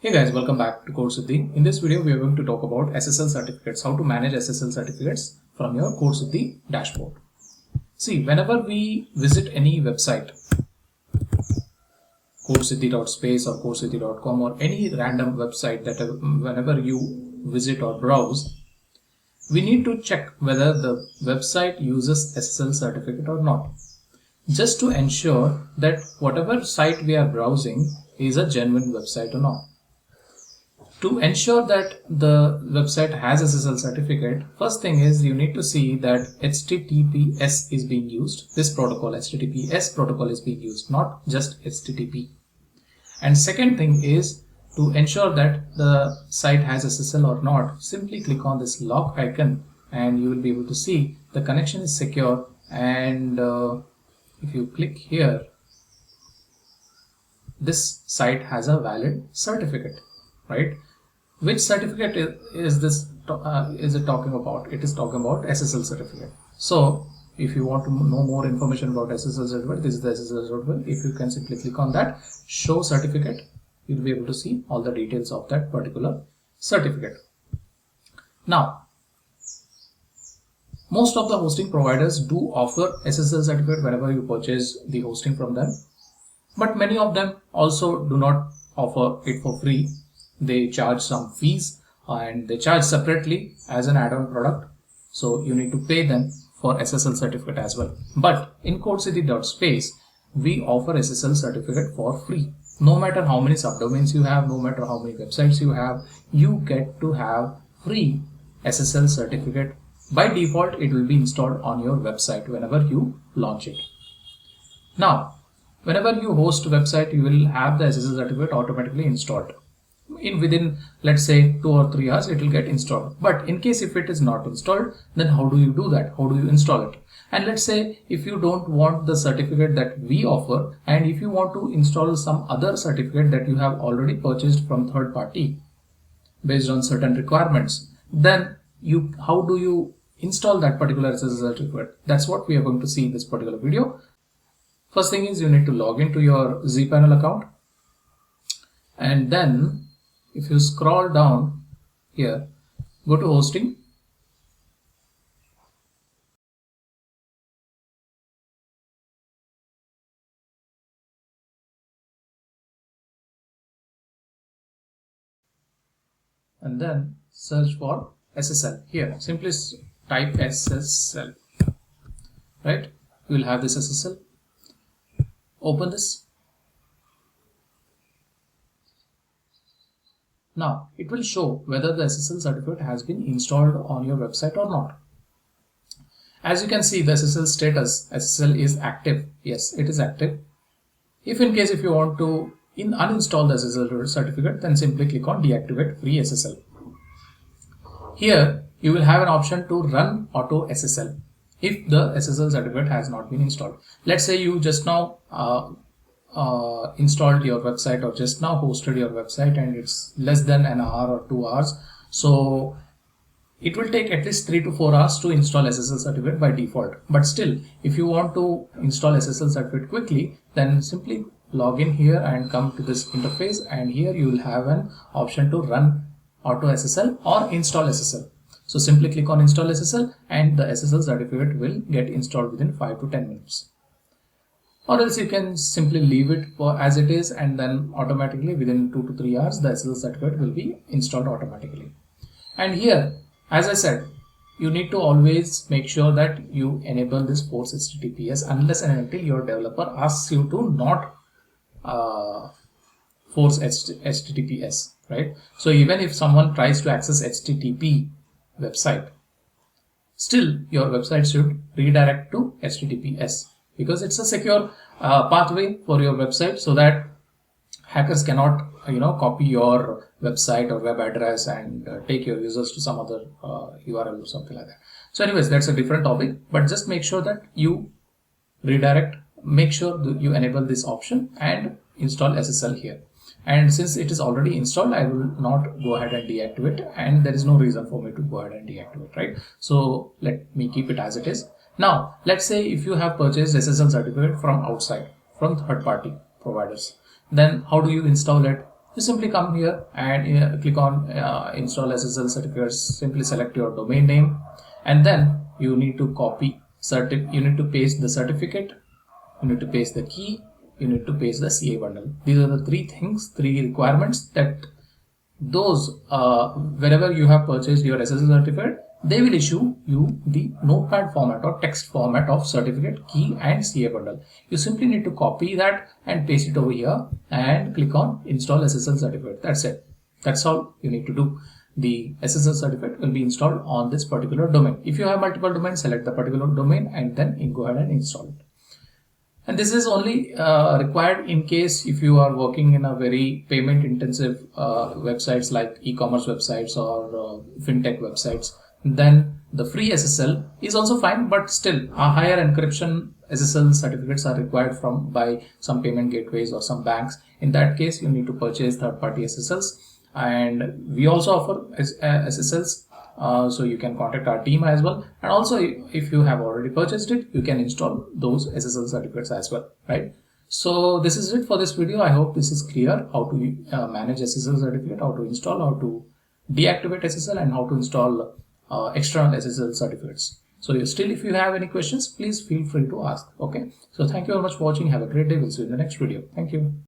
Hey guys, welcome back to Codesiddhi. In this video, we are going to talk about SSL certificates, how to manage SSL certificates from your Codesiddhi dashboard. See, whenever we visit any website, codesiddhi.space or codesiddhi.com or any random website that whenever you visit or browse, we need to check whether the website uses SSL certificate or not, just to ensure that whatever site we are browsing is a genuine website or not. To ensure that the website has SSL certificate, first thing is you need to see that HTTPS is being used. This protocol, HTTPS protocol, is being used, not just HTTP. And second thing is to ensure that the site has SSL or not, simply click on this lock icon and you will be able to see the connection is secure. And if you click here, this site has a valid certificate, right? Which certificate is it talking about? It is talking about SSL certificate. So if you want to know more information about SSL certificate, this is the SSL certificate. If you can simply click on that, show certificate, you'll be able to see all the details of that particular certificate. Now, most of the hosting providers do offer SSL certificate whenever you purchase the hosting from them, but many of them also do not offer it for free. They charge some fees and they charge separately as an add-on product, so you need to pay them for SSL certificate as well. But in Codesiddhi.space, we offer SSL certificate for free. No matter how many subdomains you have, no matter how many websites you have, you get to have free SSL certificate. By default, it will be installed on your website whenever you launch it. Now, whenever you host a website, you will have the SSL certificate automatically installed. Within, let's say, 2 or 3 hours, it will get installed. But in case if it is not installed, then how do you do that? How do you install it? And let's say if you don't want the certificate that we offer, and if you want to install some other certificate that you have already purchased from third party based on certain requirements, then how do you install that particular SSL certificate? That's what we are going to see in this particular video. First thing is you need to log into your ZPanel account, and then if you scroll down here, go to hosting, and then search for SSL. Here simply type SSL, right? You will have this SSL. Open this. Now it will show whether the SSL certificate has been installed on your website or not. As you can see, the SSL status, SSL is active. Yes, it is active. If in case if you want to uninstall the SSL certificate, then simply click on deactivate free SSL. Here you will have an option to run auto SSL if the SSL certificate has not been installed. Let's say you just now installed your website or just now hosted your website and it's less than an hour or 2 hours, so it will take at least 3 to 4 hours to install SSL certificate by default. But still, if you want to install SSL certificate quickly, then simply log in here and come to this interface, and here you will have an option to run auto SSL or install SSL. So simply click on install SSL and the SSL certificate will get installed within 5 to 10 minutes. Or else you can simply leave it as it is, and then automatically within 2 to 3 hours the SSL certificate will be installed automatically. And here, as I said, you need to always make sure that you enable this force HTTPS unless and until your developer asks you to not force HTTPS, right? So even if someone tries to access HTTP website, still your website should redirect to HTTPS, because it's a secure pathway for your website, so that hackers cannot copy your website or web address and take your users to some other URL or something like that. So anyways, that's a different topic, but just make sure that you redirect, make sure that you enable this option and install SSL here. And since it is already installed, I will not go ahead and deactivate, and there is no reason for me to go ahead and deactivate, right? So let me keep it as it is. Now let's say if you have purchased SSL certificate from outside, from third party providers, then how do you install it? You simply come here and click on install SSL certificates. Simply select your domain name, and then you need to you need to paste the certificate, you need to paste the key, you need to paste the CA bundle. These are the three requirements that those wherever you have purchased your SSL certificate, they will issue you the notepad format or text format of certificate, key and CA bundle. You simply need to copy that and paste it over here and click on install SSL certificate. That's it. That's all you need to do. The SSL certificate will be installed on this particular domain. If you have multiple domains, select the particular domain and then go ahead and install it. And this is only required in case if you are working in a very payment intensive websites like e-commerce websites or fintech websites. Then the free SSL is also fine, but still a higher encryption SSL certificates are required by some payment gateways or some banks. In that case, you need to purchase third-party SSLs, and we also offer SSLs. So you can contact our team as well, and also if you have already purchased it, you can install those SSL certificates as well, right? So this is it for this video. I hope this is clear how to manage SSL certificate, how to install, how to deactivate SSL, and how to install external SSL certificates. So if you have any questions, please feel free to ask. Okay, so thank you very much for watching. Have a great day. We'll see you in the next video. Thank you.